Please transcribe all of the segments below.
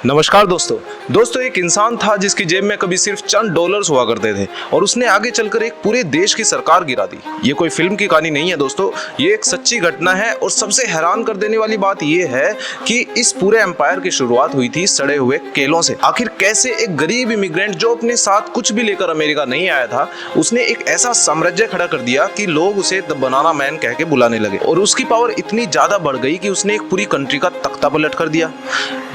नमस्कार दोस्तों एक इंसान था जिसकी जेब में कभी सिर्फ चंद डॉलर्स हुआ करते थे और उसने आगे चलकर एक पूरे देश की सरकार गिरा दी। ये कोई फिल्म की कहानी नहीं है दोस्तों, ये एक सच्ची घटना है। और सबसे हैरान कर देने वाली बात ये है कि इस पूरे एम्पायर की शुरुआत हुई थी सड़े हुए केलों से। आखिर कैसे एक गरीब इमिग्रेंट जो अपने साथ कुछ भी लेकर अमेरिका नहीं आया था, उसने एक ऐसा साम्राज्य खड़ा कर दिया कि लोग उसे द बनाना मैन कह के बुलाने लगे। और उसकी पावर इतनी ज्यादा बढ़ गई कि उसने एक पूरी कंट्री का तख्ता पलट कर दिया।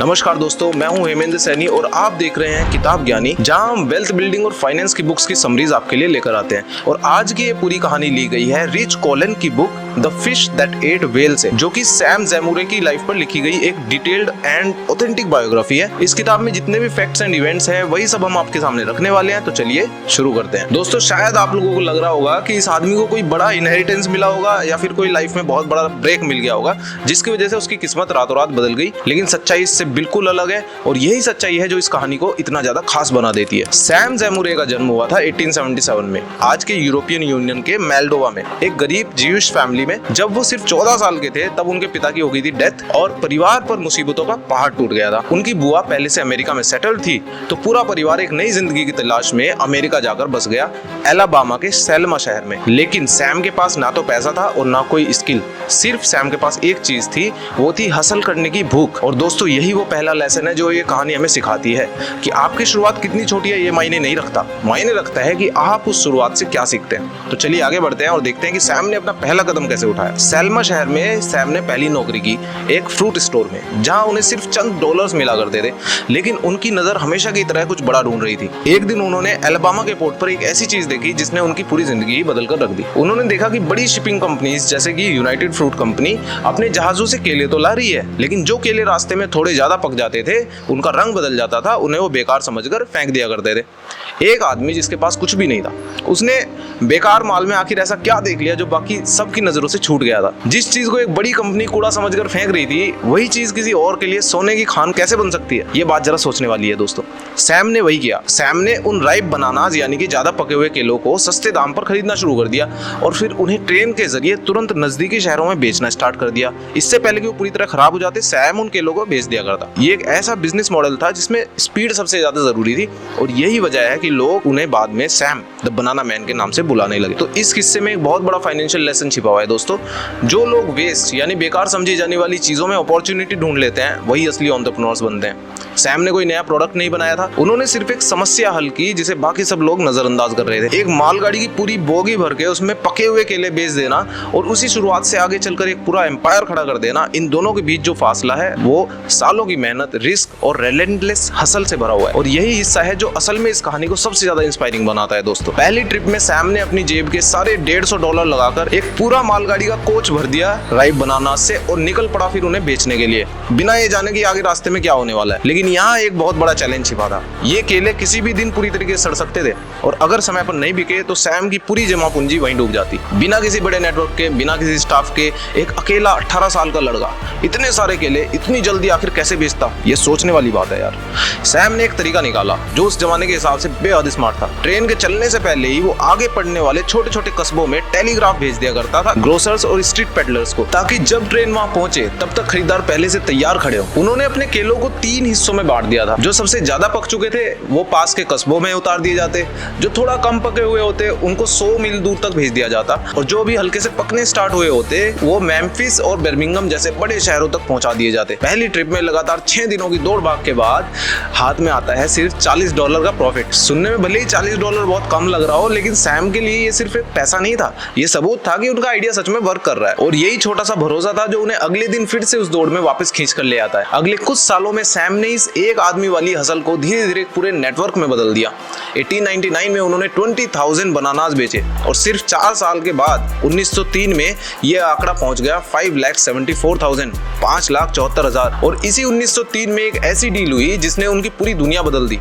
नमस्कार दोस्तों, मैं हूं हेमेंद्र सैनी और आप देख रहे हैं किताब ज्ञानी, जहां हम वेल्थ बिल्डिंग और फाइनेंस की बुक्स की समरीज आपके लिए लेकर आते हैं। और आज की ये पूरी कहानी ली गई है रिच कॉलन की book the fish that at whale से, जो कि सैम ज़ैमुरे की लाइफ पर लिखी गई एक डिटेल्ड एंड ऑथेंटिक बायोग्राफी है। इस किताब में जितने भी फैक्ट्स एंड इवेंट्स हैं वही सब हम आपके सामने रखने वाले हैं। तो चलिए शुरू करते हैं। दोस्तों, शायद आप लोगों को लग रहा होगा कि इस आदमी को कोई बड़ा इनहेरिटेंस मिला होगा या फिर कोई लाइफ में बहुत बड़ा ब्रेक मिल गया होगा जिसकी वजह से उसकी किस्मत रातों रात बदल गई, लेकिन सच्चाई इससे बिल्कुल अलग है। और यही सच्चाई है जो इस कहानी को इतना ज्यादा खास बना देती है। सैम ज़ैमुरे का जन्म हुआ था 1877 में आज के यूरोपियन यूनियन के मोल्डोवा में, एक गरीब ज्यूइश फैमिली में। जब वो सिर्फ 14 साल के थे तब उनके पिता की हो गई थी डेथ और परिवार पर मुसीबतों का पहाड़ टूट गया था। उनकी बुआ पहले से अमेरिका में सेटल थी, तो पूरा परिवार एक नई जिंदगी की तलाश में अमेरिका जाकर बस गया, एलाबामा के सेल्मा शहर में। लेकिन सैम के पास ना तो पैसा था और ना कोई स्किल, सिर्फ सैम के पास एक चीज थी, वो थी हसल करने की भूख। और दोस्तों, यही वो पहला लेसन है जो ये कहानी हमें सिखाती है कि आपकी शुरुआत कितनी छोटी है ये मायने नहीं रखता, मायने रखता है कि आप उस शुरुआत से क्या सीखते हैं। तो चलिए आगे बढ़ते हैं और देखते हैं कि सैम ने अपना पहला कदम कैसे उठाया। सेल्मा शहर में सैम ने पहली नौकरी की एक फ्रूट स्टोर में, जहां उन्हें सिर्फ चंद डॉलर्स मिला करते थे, लेकिन उनकी नजर हमेशा की तरह कुछ बड़ा ढूंढ रही थी। एक दिन उन्होंने एलाबामा के पोर्ट पर एक ऐसी चीज देखी जिसने उनकी पूरी जिंदगी ही बदल कर रख दी। उन्होंने देखा कि बड़ी शिपिंग कंपनीज जैसे कि यूनाइटेड फ्रूट कंपनी अपने जहाजों से केले तो ला रही है, लेकिन जो केले रास्ते में थोड़े ज्यादा पक जाते थे, उनका रंग बदल जाता था, उन्हें वो बेकार समझकर फेंक दिया करते थे। एक आदमी जिसके पास कुछ भी नहीं था, उसने बेकार माल में आखिर ऐसा क्या देख लिया जो बाकी सबकी नजरों से छूट गया था। जिस चीज को एक बड़ी कंपनी कूड़ा समझकर फेंक रही थी, वही चीज किसी और के लिए सोने की खान कैसे बन सकती है? ये बात जरा सोचने वाली है दोस्तों। सैम ने वही किया। सैम ने उन राइप बनानाज यानी कि ज्यादा पके हुए केलों को सस्ते दाम पर खरीदना शुरू कर दिया और फिर उन्हें ट्रेन के जरिए तुरंत नजदीकी शहरों में बेचना स्टार्ट कर दिया। इससे पहले कि वो पूरी तरह खराब हो जाते, सैम उन केलों को बेच दिया करता। ये एक ऐसा बिजनेस मॉडल था जिसमें स्पीड सबसे ज्यादा जरूरी थी और यही वजह है कि लोग उन्हें बाद में सैम द बनाना मैन के नाम से बुलाने लगे। तो इस किस्से में एक बहुत बड़ा फाइनेंशियल लेसन छिपा हुआ है दोस्तों। जो लोग वेस्ट यानी बेकार समझी जाने वाली चीजों में अपॉर्चुनिटी ढूंढ लेते हैं, वही असली एंटरप्रेन्योर्स बनते हैं। सैम ने कोई नया प्रोडक्ट नहीं बनाया था, उन्होंने सिर्फ एक समस्या हल की जिसे बाकी सब लोग नजरअंदाज कर रहे थे। एक मालगाड़ी की पूरी बोगी भर के उसमें पके हुए केले बेच देना और उसी शुरुआत से आगे चलकर एक पूरा एम्पायर खड़ा कर देना, इन दोनों के बीच जो फासला है वो सालों की मेहनत, रिस्क और रिलेंटलेस हसल से भरा हुआ है। और यही हिस्सा है जो असल में इस कहानी को सबसे ज्यादा इंस्पायरिंग बनाता है दोस्तों। पहली ट्रिप में सैम ने अपनी जेब के सारे $150 लगाकर एक पूरा मालगाड़ी का कोच भर दिया राइप बनाना से और निकल पड़ा फिर उन्हें बेचने के लिए, बिना ये जाने कि आगे रास्ते में क्या होने वाला है। लेकिन यहाँ एक बहुत बड़ा चैलेंज छिपा था। ये केले किसी भी दिन पूरी तरीके से सड़ सकते थे और अगर समय पर नहीं बिके तो सैम की पूरी जमा पूंजी वहीं डूब जाती। बिना किसी बड़े नेटवर्क के, बिना किसी स्टाफ के, एक अकेला 18 साल का लड़का इतने सारे केले इतनी जल्दी आखिर कैसे बेचता? ये सोचने वाली बात है यार। सैम ने एक तरीका निकाला जो उस जमाने के हिसाब से बेहद स्मार्ट था। ट्रेन के चलने से पहले ही वो आगे पड़ने वाले छोटे छोटे कस्बों में टेलीग्राफ भेज दिया करता था ग्रोसर्स और स्ट्रीट पेडलर्स को, ताकि जब ट्रेन वहां पहुंचे तब तक खरीदार पहले से तैयार खड़े हो। उन्होंने अपने केलों को 3 हिस्सों में बांट दिया था। जो सबसे ज्यादा पक चुके थे वो पास के कस्बों में उतार दिए जाते, जो थोड़ा कम पके हुए होते उनको 100 मील दूर तक भेज दिया जाता और जो भी हल्के से पकने स्टार्ट हुए होते वो मेम्फिस और बर्मिंघम जैसे बड़े शहरों तक पहुंचा दिए जाते। पहली ट्रिप में लगातार 6 दिनों की दौड़ भाग के बाद हाथ में आता है सिर्फ $40 का प्रॉफिट। सुनने में भले ही $40 बहुत कम लग रहा हो, लेकिन सैम के लिए ये सिर्फ एक पैसा नहीं था, ये सबूत था कि उनका आइडिया सच में वर्क कर रहा है। और यही छोटा सा भरोसा था जो उन्हें अगले दिन फिर से उस दौड़ में वापस खींच कर ले आता है। अगले कुछ सालों में सैम ने इस एक आदमी वाली हसल को धीरे धीरे पूरे नेटवर्क में बदल दिया। 1899 में उन्होंने 20,000 बनानास बेचे और सिर्फ 4 साल के बाद 1903 में यह आंकड़ा पहुंच गया 5,74,000, 5,74,000। और इसी 1903 में एक ऐसी डील हुई जिसने उनकी पूरी दुनिया बदल दी।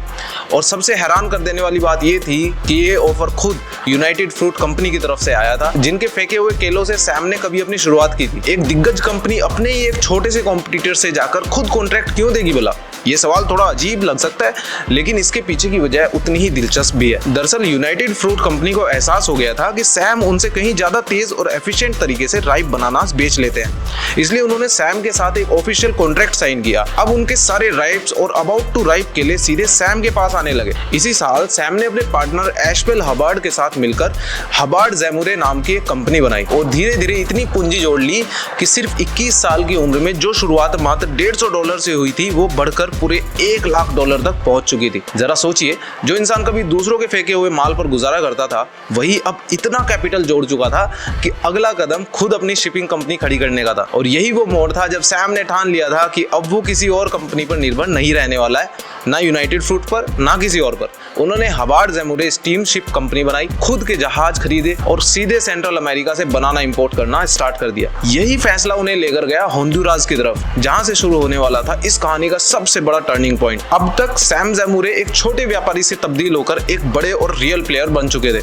और सबसे हैरान कर देने वाली बात यह थी कि ये ऑफर खुद यूनाइटेड फ्रूट कंपनी की तरफ से आया था, जिनके फेंके हुए केलों से सैम ने कभी अपनी शुरुआत की थी। एक दिग्गज कंपनी अपने ही एक छोटे से कॉम्पिटिटर से जाकर खुद कॉन्ट्रैक्ट क्यों देगी भला? ये सवाल थोड़ा अजीब लग सकता है, लेकिन इसके पीछे की वजह उतनी ही दिलचस्प भी है। दरअसल यूनाइटेड फ्रूट कंपनी को एहसास हो गया था कि सैम उनसे कहीं ज्यादा तेज और एफिशिएंट तरीके से राइप बनानास बेच लेते हैं, इसलिए उन्होंने सैम के साथ एक ऑफिशियल कॉन्ट्रैक्ट साइन किया। अब उनके सारे राइप्स और अबाउट टू राइप के लिए सीधे सैम के पास आने लगे। इसी साल सैम ने अपने पार्टनर एशबेल हबार्ड के साथ मिलकर हबार्ड ज़ेमुरे नाम की एक कंपनी बनाई और धीरे धीरे इतनी पूंजी जोड़ ली कि सिर्फ 21 साल की उम्र में जो शुरुआत मात्र $150 से हुई थी वो बढ़कर पूरे $1 लाख तक पहुंच चुकी थी। जरा सोचिए, जो इंसान कभी दूसरों के फेंके हुए माल पर गुजारा करता था वही अब इतना कैपिटल जोड़ चुका था कि अगला कदम खुद अपनी शिपिंग कंपनी खड़ी करने का था। और यही वो मोड़ था जब सैम ने ठान लिया था कि अब वो किसी और कंपनी पर निर्भर नहीं रहने वाला है, ना यूनाइटेड फ्रूट पर ना किसी और पर। उन्होंने हबार्ड ज़ेमुरे स्टीम शिप कंपनी बनाई, खुद के जहाज खरीदे और सीधे सेंट्रल अमेरिका से बनाना इंपोर्ट करना स्टार्ट कर दिया। यही फैसला उन्हें लेकर गया होंडुरास की तरफ, जहां से शुरू होने वाला था इस कहानी का सबसे बड़ा टर्निंग पॉइंट। अब तक सैम ज़ेमुरे एक छोटे व्यापारी से तब्दील होकर एक बड़े और रियल प्लेयर बन चुके थे।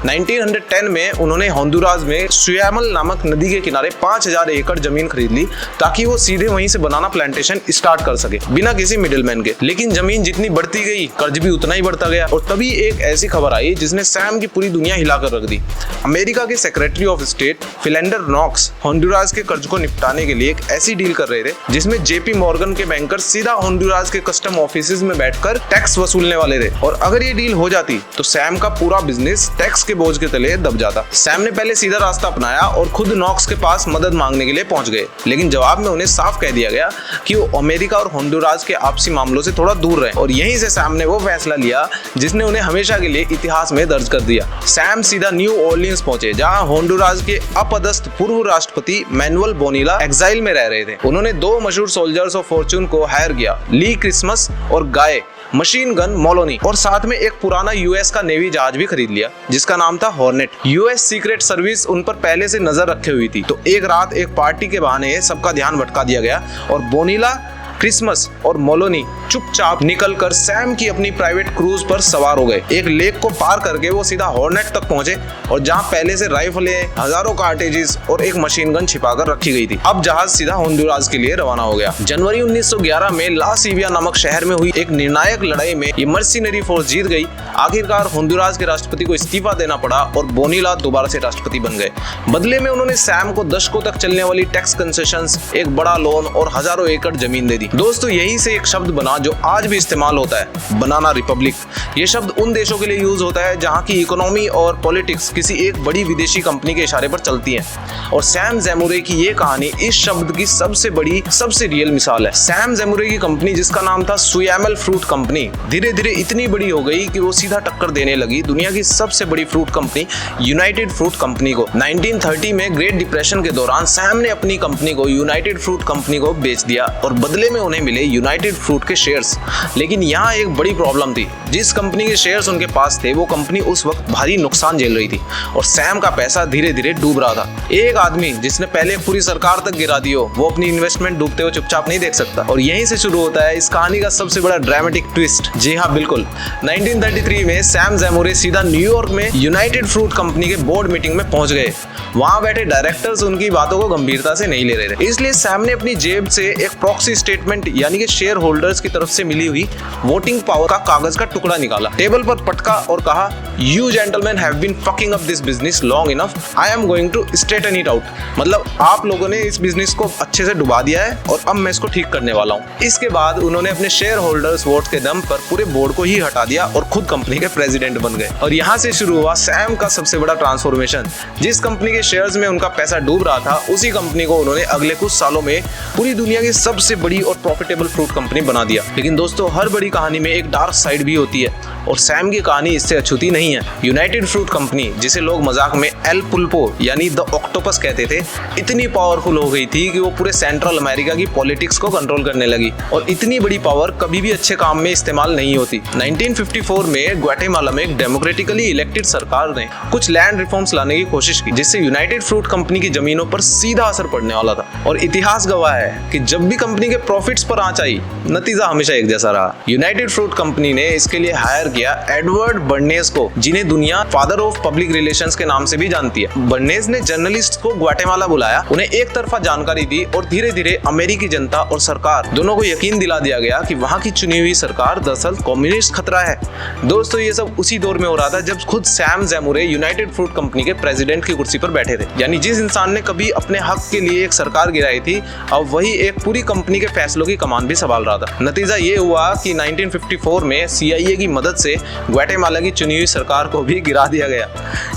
1910 में उन्होंने होंडुरास में सुयामल नामक नदी के किनारे 5000 एकड़ जमीन खरीद ली ताकि वो सीधे वहीं से बनाना प्लांटेशन स्टार्ट कर सके बिना किसी मिडिलमैन के। लेकिन जमीन जितनी बढ़ती गई कर्ज भी उतना ही बढ़ता गया और तभी एक ऐसी खबर आई जिसने सैम की पूरी दुनिया हिलाकर रख दी। अमेरिका के secretary of state Philander Knox Honduras के कर्ज को निपटाने के लिए एक ऐसी डील कर रहे थे जिसमें जेपी मॉर्गन के बैंकर सीधा होंडुरास के कस्टम ऑफिसेज में बैठकर टैक्स वसूलने वाले थे। और अगर ये डील हो जाती तो सैम का पूरा बिजनेस टैक्स के बोझ के तले दब जाता। सैम ने पहले सीधा रास्ता अपनाया और खुद नॉक्स के पास मदद मांगने के लिए पहुंच गए, लेकिन जवाब में उन्हें साफ कह दिया गया कि वो अमेरिका और होंडुरास के आपसी मामलों से थोड़ा दूर रहे। और यहीं से सैम ने वो फैसला लिया जिसने उन्हें हमेशा के लिए इतिहास में दर्ज कर दिया। सैम सीधा न्यू ऑर्लियंस पहुंचे, जहां होंडुरास के अपदस्थ पूर्व राष्ट्रपति मैनुअल बोनीला एक्साइल में रह रहे थे। उन्होंने दो मशहूर सोल्जर्स ऑफ फॉर्चून को हायर किया, ली क्रिसमस और गाय मशीन गन मोलोनी, और साथ में एक पुराना यूएस का नेवी जहाज भी खरीद लिया जिसका नाम था हॉर्नेट। यूएस सीक्रेट सर्विस उन पर पहले से नजर रखे हुई थी। तो एक रात एक पार्टी के बहाने सबका ध्यान भटका दिया गया और बोनीला, क्रिसमस और मोलोनी चुपचाप निकलकर सैम की अपनी प्राइवेट क्रूज पर सवार हो गए। एक लेक को पार करके वो सीधा हॉर्नेट तक पहुंचे और जहां पहले से राइफलें, हजारों कार्टेजेस और एक मशीन गन छिपाकर रखी गई थी। अब जहाज सीधा होंडुरास के लिए रवाना हो गया। जनवरी 1911 में ला सीविया नामक शहर में हुई एक निर्णायक लड़ाई में ये मर्सिनरी फोर्स जीत गई। आखिरकार होंडुरास के राष्ट्रपति को इस्तीफा देना पड़ा और बोनीला दोबारा से राष्ट्रपति बन गए। बदले में उन्होंने सैम को दशकों तक चलने वाली टैक्स कंसेशंस, एक बड़ा लोन और हजारों एकड़ जमीन दे दी। दोस्तों, यहीं से एक शब्द बना जो आज भी इस्तेमाल होता है, बनाना रिपब्लिक। ये शब्द उन देशों के लिए यूज होता है जहां की इकोनॉमी और पॉलिटिक्स किसी एक बड़ी विदेशी कंपनी के इशारे पर चलती है। और सैम ज़ेमुरे की ये कहानी इस शब्द की सबसे बड़ी, सबसे रियल मिसाल है। सैम ज़ेमुरे की कंपनी, जिसका नाम था सुयामल फ्रूट कंपनी, धीरे धीरे इतनी बड़ी हो गई कि वो सीधा टक्कर देने लगी दुनिया की सबसे बड़ी fruit company United fruit company को। 1930 में ग्रेट डिप्रेशन के दौरान सैम ने अपनी कंपनी को यूनाइटेड फ्रूट कंपनी को बेच दिया और बदले में उन्हें मिले यूनाइटेड फ्रूट के शेयर्स। लेकिन यहाँ एक बड़ी प्रॉब्लम थी, जिस कंपनी के शेयर्स उनके पास थे वो कंपनी उस वक्त भारी नुकसान झेल रही थी और सैम का पैसा धीरे धीरे डूब रहा था। एक आदमी जिसने पहले पूरी सरकार तक गिरा दी हो, वो अपनी इन्वेस्टमेंट डूबते हुए चुपचाप नहीं देख सकता। और यहीं से शुरू होता है इस कहानी का सबसे बड़ा ड्रामेटिक ट्विस्ट। जी हाँ, बिल्कुल 1933 में सैम ज़ेमुरे सीधा न्यूयॉर्क में यूनाइटेड फ्रूट कंपनी के बोर्ड मीटिंग में पहुंच गए। वहां बैठे डायरेक्टर्स उनकी बातों को गंभीरता से नहीं ले रहे थे, इसलिए सैम ने अपनी जेब से एक प्रॉक्सी स्टेटमेंट यानी कि शेयर होल्डर्स की तरफ से मिली हुई वोटिंग पावर का कागज का टुकड़ा निकाला, टेबल पर पटका और कहा, you gentleman have been fucking up this business long enough, I am going to straighten it out. मतलब आप लोगों ने इस बिजनेस को अच्छे से डुबा दिया है और अब मैं इसको ठीक करने वाला हूँ। इसके बाद उन्होंने अपने शेयर होल्डर्स वोट के दम पर पूरे बोर्ड को ही हटा दिया और खुद कंपनी के प्रेसिडेंट बन गए। और यहाँ से शुरू हुआ सैम का सबसे बड़ा ट्रांसफॉर्मेशन। जिस कंपनी के शेयर्स में उनका पैसा डूब रहा था, उसी कंपनी को उन्होंने अगले कुछ सालों में पूरी दुनिया की सबसे बड़ी और प्रॉफिटेबल फ्रूट कंपनी बना दिया। लेकिन दोस्तों, हर बड़ी कहानी में एक डार्क साइड भी होती है और सैम की कहानी इससे अछूती नहीं है। यूनाइटेड फ्रूट कंपनी, जिसे लोग मजाक में एल पुल्पो यानी द ऑक्टोपस कहते थे, इतनी पावरफुल हो गई थी कि वो पूरे सेंट्रल अमेरिका की पॉलिटिक्स को कंट्रोल करने लगी। और इतनी बड़ी पावर कभी भी अच्छे काम में इस्तेमाल नहीं होती। 1954 में ग्वाटेमाला में एक डेमोक्रेटिकली इलेक्टेड सरकार ने कुछ लैंड रिफॉर्म्स लाने की कोशिश की, जिससे यूनाइटेड फ्रूट कंपनी की जमीनों पर सीधा असर पड़ने वाला था। और इतिहास गवाह है कि जब भी कंपनी के प्रॉफिट प्रॉफिट्स पर आंच आई, नतीजा हमेशा एक जैसा रहा। यूनाइटेड फ्रूट कंपनी ने इसके लिए हायर किया एडवर्ड बर्नेस को, जिन्हें दुनिया फादर ऑफ पब्लिक रिलेशंस के नाम से भी जानती है। बर्नेस ने जर्नलिस्ट को ग्वाटेमाला बुलाया, उन्हें एक तरफा जानकारी दी और धीरे धीरे अमेरिकी जनता और सरकार दोनों को यकीन दिला दिया गया कि वहां की चुनी हुई सरकार दरअसल कम्युनिस्ट खतरा है। दोस्तों ये सब उसी दौर में हो रहा था जब खुद सैम ज़ैमुरे यूनाइटेड फ्रूट कंपनी के प्रेसिडेंट की कुर्सी पर बैठे थे। यानी जिस इंसान ने कभी अपने हक के लिए एक सरकार गिराई थी, अब वही एक पूरी कंपनी के फैसलों की कमान भी संभाल रहा था। नतीजा ये हुआ कि 1954 में CIA की मदद से ग्वाटेमाला की चुनी हुई सरकार को भी गिरा दिया गया।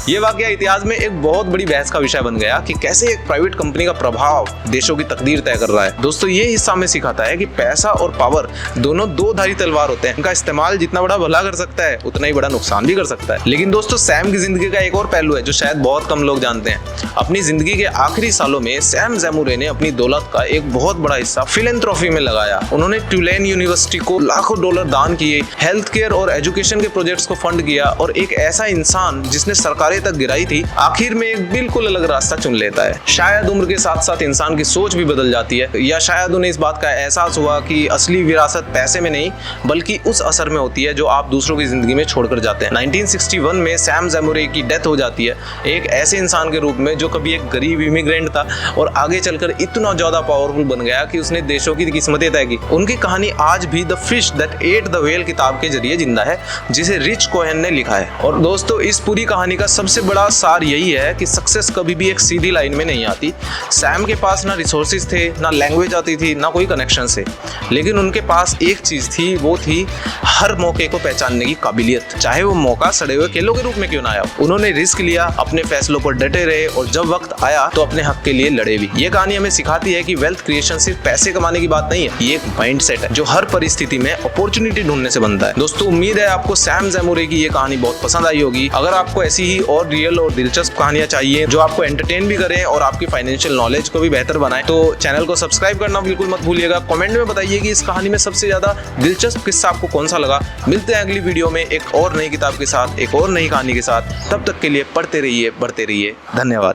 ये वाकया इतिहास में एक बहुत बड़ी बहस का विषय बन गया कि कैसे एक प्राइवेट कंपनी का प्रभाव देशों की तकदीर तय कर रहा है। दोस्तों ये हिस्सा हमें सिखाता है कि पैसा और पावर दोनों दो धारी तलवार होते हैं। इनका इस्तेमाल जितना बड़ा भला कर सकता है उतना ही बड़ा नुकसान भी कर सकता है। लेकिन दोस्तों सैम की जिंदगी का एक और पहलू है जो शायद बहुत कम लोग जानते हैं। अपनी जिंदगी के आखिरी सालों में सैम ज़ैमुरे ने अपनी दौलत का एक बहुत बड़ा हिस्सा फिलैंथ्रोपी में लगाया। उन्होंने टुलेन यूनिवर्सिटी को लाखों डॉलर दान किए, हेल्थ केयर और एजुकेशन के प्रोजेक्ट्स को फंड किया और एक ऐसा इंसान जिसने सरकारें तक गिराई थी आखिर में एक बिल्कुल अलग रास्ता चुन लेता है। शायद उम्र के साथ साथ इंसान की सोच भी बदल जाती है, या शायद उन्हें इस बात का एहसास हुआ कि असली विरासत पैसे में नहीं बल्कि उस असर में होती है जो आप दूसरों की जिंदगी में छोड़कर जाते हैं। 1961 में सैम ज़ैमुरे की डेथ हो जाती है, एक ऐसे इंसान के रूप में जो कभी एक गरीब इमिग्रेंट था और आगे चलकर इतना ज्यादा पावरफुल बन गया कि उसने देशों की किस्मतें तय की। उनकी कहानी आज भी the fish that at the whale किताब के जरिए जिंदा है, जिसे रिच कोहेन ने लिखा है। और दोस्तों इस पूरी कहानी का सबसे बड़ा सार यही है कि सक्सेस कभी भी एक सीधी लाइन में नहीं आती। सैम के पास ना रिसोर्सेज थे, ना लैंग्वेज आती थी, ना कोई कनेक्शन थे, लेकिन उनके पास एक चीज थी, वो थी हर मौके को पहचानने की काबिलियत, चाहे वो मौका सड़े हुए केलों के रूप में क्यों ना आया। उन्होंने रिस्क लिया, अपने फैसलों पर डटे रहे और जब वक्त आया तो अपने हक के लिए लड़े भी। ये कहानी हमें सिखाती है कि वेल्थ क्रिएशन सिर्फ पैसे कमाने की बात नहीं है, ये एक माइंडसेट है जो हर परिस्थिति में अपॉर्चुनिटी ढूंढने से बनता है। दोस्तों उम्मीद है आपको सैम ज़ैमुरे की ये कहानी बहुत पसंद आई होगी। अगर आपको ऐसी ही और रियल और दिलचस्प कहानियां चाहिए जो आपको एंटरटेन भी करें और आपकी फाइनेंशियल नॉलेज को भी बेहतर बनाए, तो चैनल को सब्सक्राइब करना बिल्कुल मत भूलिएगा। कमेंट में बताइए कि इस कहानी में सबसे ज्यादा दिलचस्प किस्सा आपको कौन सा लगा। मिलते हैं अगली वीडियो में एक और नई किताब के साथ, एक और नई कहानी के साथ। तब तक के लिए पढ़ते रहिए, बढ़ते रहिए। धन्यवाद।